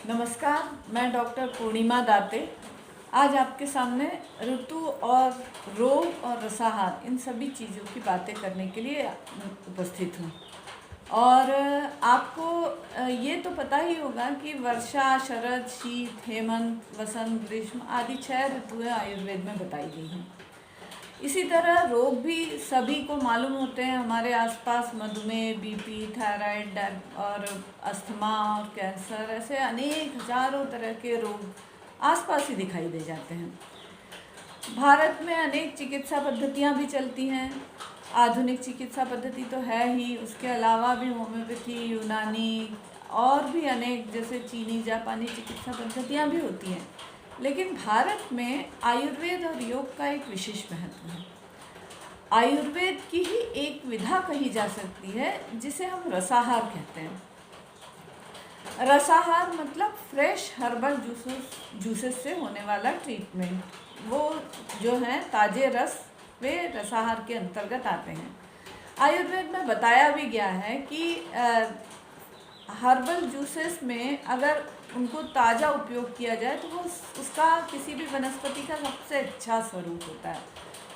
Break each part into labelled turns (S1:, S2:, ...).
S1: नमस्कार, मैं डॉक्टर पूर्णिमा दाते आज आपके सामने ऋतु और रोग और रसाहार इन सभी चीज़ों की बातें करने के लिए उपस्थित हूँ। और आपको ये तो पता ही होगा कि वर्षा, शरद, शीत, हेमंत, वसंत, ग्रीष्म आदि 6 ऋतुएं आयुर्वेद में बताई गई हैं। इसी तरह रोग भी सभी को मालूम होते हैं। हमारे आसपास मधुमेह, बीपी, थायराइड और अस्थमा और कैंसर, ऐसे अनेक हजारों तरह के रोग आसपास ही दिखाई दे जाते हैं। भारत में अनेक चिकित्सा पद्धतियां भी चलती हैं। आधुनिक चिकित्सा पद्धति तो है ही, उसके अलावा भी होम्योपैथी, यूनानी और भी अनेक जैसे चीनी, जापानी चिकित्सा पद्धतियां भी होती हैं। लेकिन भारत में आयुर्वेद और योग का एक विशेष महत्व है। आयुर्वेद की ही एक विधा कही जा सकती है जिसे हम रसाहार कहते हैं। रसाहार मतलब फ्रेश हर्बल जूसेस से होने वाला ट्रीटमेंट। वो जो हैं ताजे रस, वे रसाहार के अंतर्गत आते हैं। आयुर्वेद में बताया भी गया है कि हर्बल जूसेस में अगर उनको ताज़ा उपयोग किया जाए तो वो उसका किसी भी वनस्पति का सबसे अच्छा स्वरूप होता है।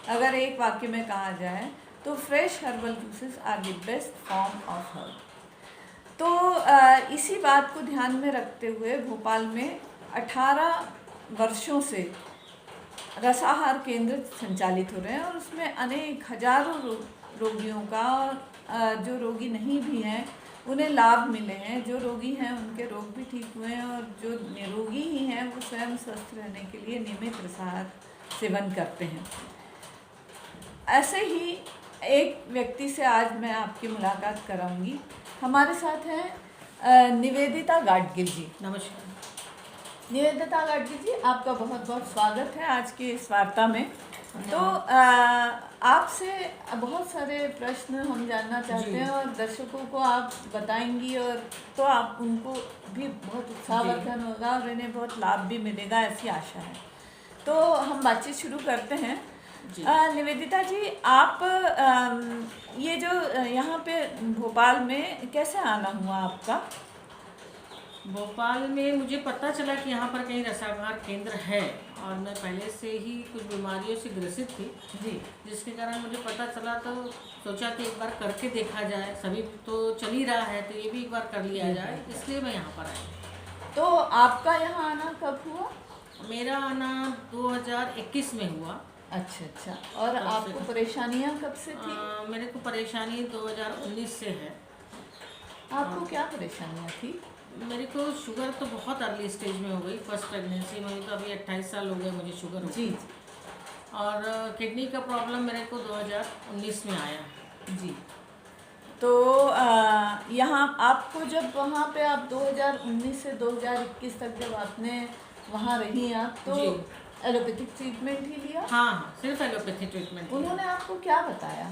S1: अगर एक वाक्य में कहा जाए तो fresh herbal juices are the best form of herb. तो इसी बात को ध्यान में रखते हुए भोपाल में 18 वर्षों से रसाहार केंद्र संचालित हो रहे हैं और उसमें अनेक हजारों रोगियों का, जो रोगी नहीं भी हैं उन्हें लाभ मिले हैं। जो रोगी हैं उनके रोग भी ठीक हुए हैं और जो निरोगी ही हैं वो स्वयं स्वस्थ रहने के लिए नियमित रसाहार सेवन करते हैं। ऐसे ही एक व्यक्ति से आज मैं आपकी मुलाकात कराऊंगी। हमारे साथ हैं निवेदिता गाडगिल जी।
S2: नमस्कार।
S1: निवेदिता गाडगिल जी, आपका बहुत बहुत स्वागत है आज की इस वार्ता में। तो आपसे बहुत सारे प्रश्न हम जानना चाहते हैं और दर्शकों को आप बताएंगी और तो आप उनको भी बहुत उत्साहवर्धन होगा और इन्हें बहुत लाभ भी मिलेगा, ऐसी आशा है। तो हम बातचीत शुरू करते हैं। निवेदिता जी, आप ये जो यहाँ पे भोपाल में कैसे आना हुआ आपका?
S2: भोपाल में मुझे पता चला कि यहाँ पर कहीं रसाहार केंद्र है और मैं पहले से ही कुछ बीमारियों से ग्रसित थी जी, जिसके कारण मुझे पता चला तो सोचा कि एक बार करके देखा जाए। सभी तो चल ही रहा है तो ये भी एक बार कर लिया जाए, इसलिए मैं यहाँ पर आई।
S1: तो आपका यहाँ आना कब हुआ?
S2: मेरा आना 2021 में हुआ।
S1: अच्छा। और आपको परेशानियाँ कब से थी?
S2: मेरे को परेशानी 2019 से है।
S1: आपको क्या परेशानियाँ थी?
S2: मेरे को शुगर तो बहुत अर्ली स्टेज में हो गई, फर्स्ट प्रेगनेंसी में। तो अभी 28 साल हो गए मुझे शुगर जी। और किडनी का प्रॉब्लम मेरे को 2019 में आया जी।
S1: तो यहाँ आपको जब वहाँ पे आप 2019 से 2021 तक जब आपने वहाँ रही आप तो एलोपैथिक ट्रीटमेंट ही लिया?
S2: हाँ, सिर्फ एलोपैथिक ट्रीटमेंट।
S1: उन्होंने आपको क्या बताया?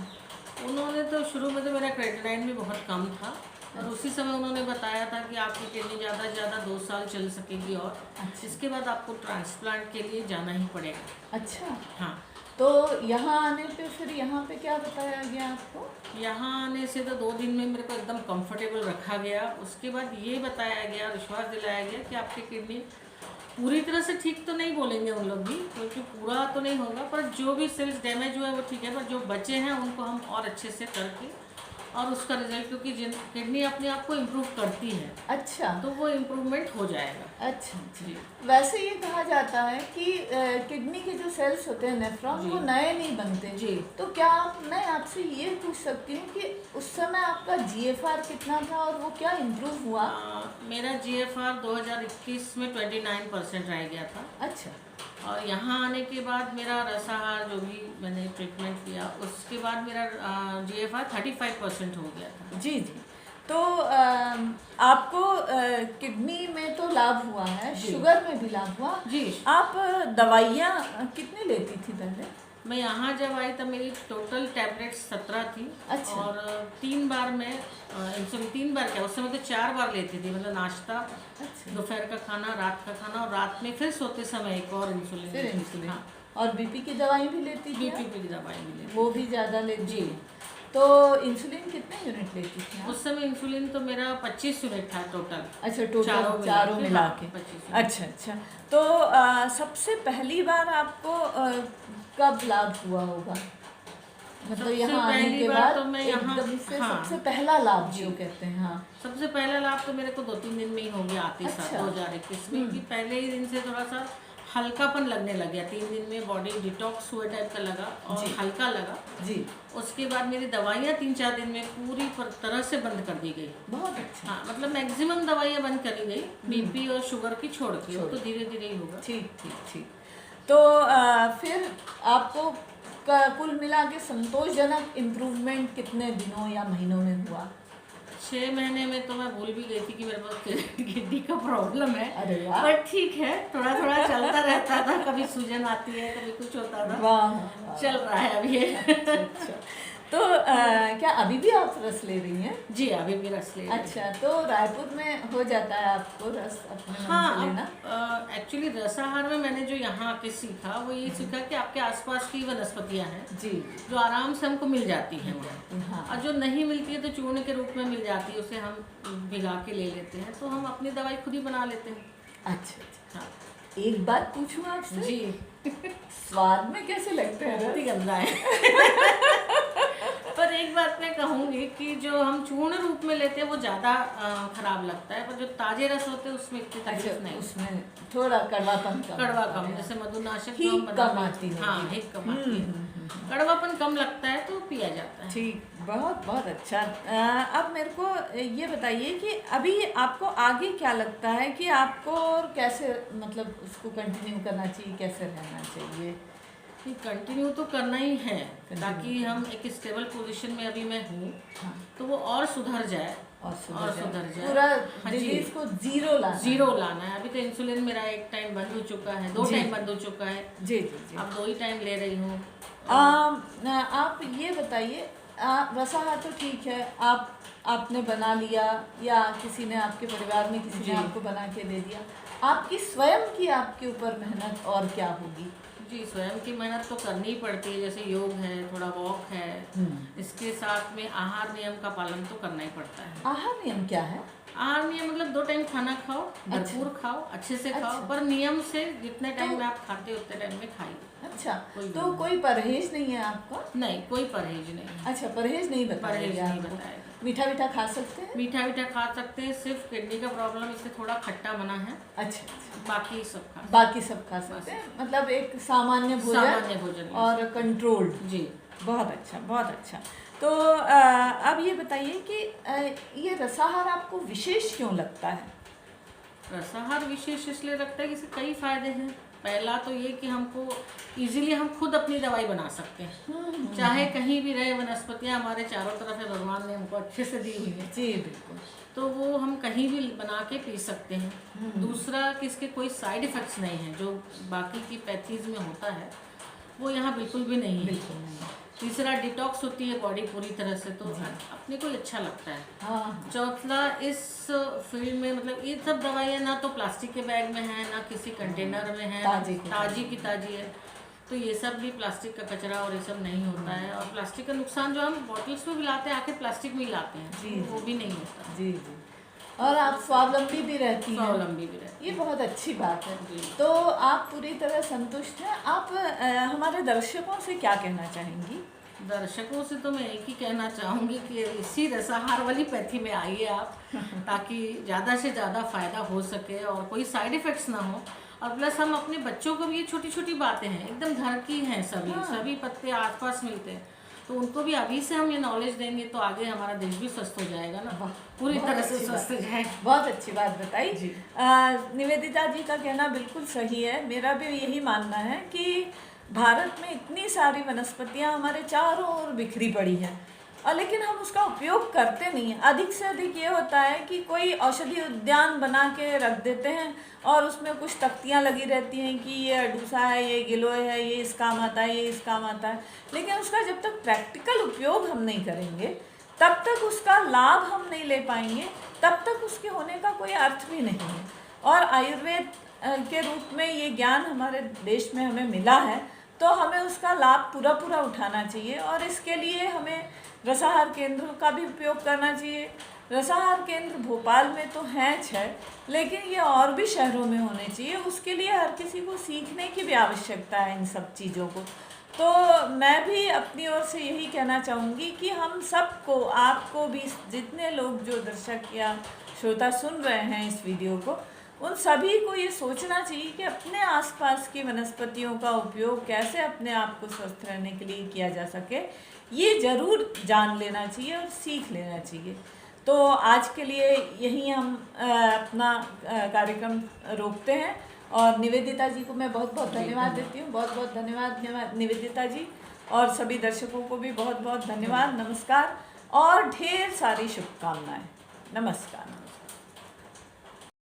S2: उन्होंने तो शुरू में तो मेरा क्रेडिटाइन भी बहुत कम था और उसी समय उन्होंने बताया था कि आपकी किडनी ज़्यादा से ज़्यादा 2 साल चल सकेगी और इसके बाद आपको ट्रांसप्लांट के लिए जाना ही पड़ेगा।
S1: अच्छा।
S2: हाँ।
S1: तो यहाँ आने पे फिर यहाँ पे क्या बताया गया आपको?
S2: यहाँ आने से तो 2 दिन में मेरे को एकदम कंफर्टेबल रखा गया। उसके बाद ये बताया गया, विश्वास दिलाया गया कि आपकी किडनी पूरी तरह से ठीक तो नहीं बोलेंगे उन लोग भी, क्योंकि पूरा तो नहीं होगा, पर जो भी सेल्स डैमेज हुए वो ठीक है, पर जो बचे हैं उनको हम और अच्छे से करके और उसका रिजल्ट, क्योंकि किडनी अपने आप को इम्प्रूव करती है। अच्छा। तो वो इम्प्रूवमेंट हो जाएगा।
S1: अच्छा जी। वैसे ये कहा जाता है कि किडनी के जो सेल्स होते हैं नेफ्रॉन, वो नए नहीं बनते जी। तो क्या मैं आपसे ये पूछ सकती हूँ कि उस समय आपका GFR कितना था और वो क्या इम्प्रूव हुआ?
S2: मेरा GFR 2021 में 29% रह गया था। अच्छा। और यहाँ आने के बाद मेरा रसाहार जो भी मैंने ट्रीटमेंट लिया उसके बाद मेरा GFR 35% हो गया था जी।
S1: तो आपको किडनी में तो लाभ हुआ है, शुगर में भी लाभ हुआ जी। आप दवाइयाँ कितनी लेती थी पहले?
S2: मैं यहाँ जब आई तब मेरी टोटल टैबलेट्स 17 थी। अच्छा। और 3 बार मैं इंसुलिन, 3 बार क्या, उस समय तो 4 बार लेती थी, मतलब नाश्ता, अच्छा, दोपहर का खाना, रात का खाना और रात में फिर सोते समय एक और इंसुलिन। हाँ।
S1: और बीपी की दवाई भी लेती थी?
S2: बीपी की दवाई भी लेती,
S1: वो भी ज़्यादा लेती
S2: जी।
S1: तो इंसुलिन कितने यूनिट लेती थी आप?
S2: उस समय इंसुलिन तो मेरा 25 यूनिट था टोटल।
S1: अच्छा, टोटल चारों मिला के।
S2: 25
S1: अच्छा अच्छा। तो सबसे पहली बार आपको कब लाभ हुआ होगा? मतलब
S2: सबसे
S1: यहाँ आने
S2: पहली
S1: के
S2: बार
S1: बाद
S2: तो मैं यहाँ,
S1: एकदम से
S2: हाँ,
S1: सबसे पहला लाभ जो कहते हैं, हाँ।
S2: सबसे पहला लाभ तो मेरे को 2-3 दिन में ही हो गया आते साथ,
S1: अच्छा।
S2: 2021 में, कि पहले ही दिन से थोड़ा सा हल्कापन लगने लग गया। 3 दिन में बॉडी डिटॉक्स हुए टाइप का लगा और हल्का लगा
S1: जी।
S2: उसके बाद मेरी दवाइयाँ 3-4 दिन में पूरी तरह से बंद कर दी गई।
S1: बहुत अच्छा।
S2: हाँ, मतलब मैक्सिमम दवाइयाँ बंद करी गई, बीपी और शुगर की छोड़ के, वो तो धीरे धीरे ही होगा।
S1: ठीक ठीक ठीक। तो फिर आपको कुल मिला के संतोषजनक इम्प्रूवमेंट कितने दिनों या महीनों में हुआ?
S2: 6 महीने में तो मैं भूल भी गई थी कि मेरे पास किडनी का प्रॉब्लम है।
S1: अरे वाह।
S2: पर ठीक है, थोड़ा थोड़ा चलता रहता था, कभी सूजन आती है, कभी कुछ होता था।
S1: वाह।
S2: चल रहा है अभी ये।
S1: अच्छा। तो क्या अभी भी आप रस ले रही हैं?
S2: जी, अभी भी रस ले रही हूँ।
S1: अच्छा, तो रायपुर में हो जाता है आपको रस अपने मन से लेना?
S2: हाँ, एक्चुअली रसाहार में मैंने जो यहाँ आके सीखा वो ये सीखा कि आपके आसपास की वनस्पतियाँ हैं
S1: जी,
S2: जो आराम से हमको मिल जाती हैं वहाँ,
S1: हाँ।
S2: और जो नहीं मिलती है तो चूर्ण के रूप में मिल जाती है, उसे हम भिगा के ले लेते हैं, तो हम अपनी दवाई खुद ही बना लेते हैं।
S1: अच्छा अच्छा।
S2: हाँ
S1: एक बात पूछूं आपसे?
S2: जी।
S1: स्वाद में कैसे लगते हैं
S2: बहुत ही
S1: रस?
S2: गंदा है। पर एक बात मैं कहूँगी कि जो हम चूर्ण रूप में लेते हैं वो ज़्यादा खराब लगता है, पर जो ताजे रस होते हैं उसमें इतनी तकलीफ नहीं।
S1: उसमें थोड़ा कड़वापन कम
S2: कड़वा
S1: होता
S2: कम,
S1: है।
S2: जैसे मधुनाशक
S1: हीक
S2: जो हम बनाते
S1: कम
S2: हैं,
S1: आती है।
S2: हाँ, हीक कम आती है, कड़वापन कम लगता है तो पिया जाता है।
S1: ठीक, बहुत बहुत अच्छा। अब मेरे को ये बताइए कि अभी आपको आगे क्या लगता है कि आपको और कैसे, मतलब उसको कंटिन्यू करना चाहिए, कैसे रहना चाहिए?
S2: कंटिन्यू तो करना ही है ताकि हम एक स्टेबल पोजीशन में अभी मैं हूँ,
S1: हाँ।
S2: तो वो और सुधर जाए,
S1: और
S2: सुधर जाए
S1: पूरा
S2: हाँ जी,
S1: डिजीज को जीरो लाना
S2: है। अभी तो इंसुलिन मेरा एक टाइम बंद हो चुका है, 2 टाइम बंद हो चुका है।
S1: जी जी जी।
S2: अब 2 ही टाइम ले रही हूँ।
S1: आप ये बताइए, रसाहार तो ठीक है, आपने बना लिया या किसी ने आपके परिवार में किसी ने आपको बना के दे दिया, आपकी स्वयं की आपके ऊपर मेहनत और क्या होगी?
S2: जी, स्वयं की मेहनत तो करनी ही पड़ती है, जैसे योग है, थोड़ा वॉक है, इसके साथ में आहार नियम का पालन तो करना ही पड़ता है।
S1: आहार नियम क्या है?
S2: आहार नियम मतलब 2 टाइम खाना खाओ, भरपूर खाओ, अच्छे से खाओ, पर नियम से, जितने टाइम में आप खाते हो उतने टाइम में खाइए।
S1: अच्छा, तो कोई परहेज नहीं है आपका?
S2: नहीं, कोई परहेज नहीं।
S1: अच्छा, परहेज नहीं बताया? मीठा मीठा खा सकते हैं?
S2: मीठा खा सकते हैं, सिर्फ किडनी का प्रॉब्लम, इससे थोड़ा खट्टा मना है।
S1: अच्छा,
S2: बाकी सब खा
S1: सकते हैं, मतलब एक सामान्य भोजन और कंट्रोल्ड।
S2: जी,
S1: बहुत अच्छा, बहुत अच्छा। तो अब ये बताइए कि ये रसाहार आपको विशेष क्यों लगता है?
S2: रसाहार विशेष इसलिए लगता है कि इसके कई फायदे हैं। पहला तो ये कि हमको इजीली हम खुद अपनी दवाई बना सकते हैं, चाहे कहीं भी रहे, वनस्पतियाँ हमारे चारों तरफ है, भगवान ने हमको अच्छे से दी हुई है।
S1: जी बिल्कुल।
S2: तो वो हम कहीं भी बना के पी सकते हैं। दूसरा कि इसके कोई साइड इफ़ेक्ट्स नहीं हैं, जो बाकी की पैथीज में होता है वो यहाँ बिल्कुल भी नहीं है।
S1: बिल्कुल नहीं।
S2: तीसरा, डिटॉक्स होती है बॉडी पूरी तरह से, तो अपने को अच्छा लगता है।
S1: हाँ।
S2: चौथा, इस फील्ड में मतलब ये सब दवाइयाँ ना तो प्लास्टिक के बैग में है, ना किसी कंटेनर में है, ताजी की ताजी है, तो ये सब भी प्लास्टिक का कचरा और ये सब नहीं होता है। और प्लास्टिक का नुकसान जो हम बॉटल्स में भी लाते हैं, आखिर प्लास्टिक में ही लाते हैं, वो भी नहीं होता।
S1: जी जी। और आप स्वावलंबी भी रहती हैं।
S2: स्वावलंबी भी रहती
S1: ये बहुत अच्छी बात है।
S2: जी।
S1: तो आप पूरी तरह संतुष्ट हैं। आप हमारे दर्शकों से क्या कहना चाहेंगी?
S2: दर्शकों से तो मैं एक ही कहना चाहूँगी कि इसी रसाहार वाली पैथी में आइए आप, ताकि ज़्यादा से ज़्यादा फ़ायदा हो सके और कोई साइड इफ़ेक्ट्स ना हो। और प्लस हम अपने बच्चों को भी, ये छोटी छोटी बातें हैं, एकदम घर की हैं, सभी पत्ते आसपास मिलते हैं, तो उनको भी अभी से हम ये नॉलेज देंगे तो आगे हमारा देश भी स्वस्थ हो जाएगा ना, पूरी तरह से स्वस्थ हो जाएगा।
S1: बहुत अच्छी बात बताई जी। निवेदिता जी का कहना बिल्कुल सही है। मेरा भी यही मानना है कि भारत में इतनी सारी वनस्पतियाँ हमारे चारों ओर बिखरी पड़ी हैं, और लेकिन हम उसका उपयोग करते नहीं हैं। अधिक से अधिक ये होता है कि कोई औषधि उद्यान बना के रख देते हैं और उसमें कुछ तख्तियाँ लगी रहती हैं कि ये अडूसा है, ये गिलोय है, ये इस काम आता है, ये इस काम आता है, लेकिन उसका जब तक प्रैक्टिकल उपयोग हम नहीं करेंगे, तब तक उसका लाभ हम नहीं ले पाएंगे, तब तक उसके होने का कोई अर्थ भी नहीं है। और आयुर्वेद के रूप में ये ज्ञान हमारे देश में हमें मिला है, तो हमें उसका लाभ पूरा उठाना चाहिए। और इसके लिए हमें रसाहार केंद्रों का भी उपयोग करना चाहिए। रसाहार केंद्र भोपाल में तो हैं 6, लेकिन ये और भी शहरों में होने चाहिए। उसके लिए हर किसी को सीखने की भी आवश्यकता है इन सब चीज़ों को। तो मैं भी अपनी ओर से यही कहना चाहूँगी कि हम सबको, आपको भी, जितने लोग जो दर्शक या श्रोता सुन रहे हैं इस वीडियो को, उन सभी को ये सोचना चाहिए कि अपने आसपास की वनस्पतियों का उपयोग कैसे अपने आप को स्वस्थ रहने के लिए किया जा सके, ये ज़रूर जान लेना चाहिए और सीख लेना चाहिए। तो आज के लिए यहीं हम अपना कार्यक्रम रोकते हैं और निवेदिता जी को मैं बहुत बहुत धन्यवाद देती हूँ। बहुत बहुत धन्यवाद निवेदिता जी, और सभी दर्शकों को भी बहुत बहुत धन्यवाद। नमस्कार और ढेर सारी शुभकामनाएं। नमस्कार।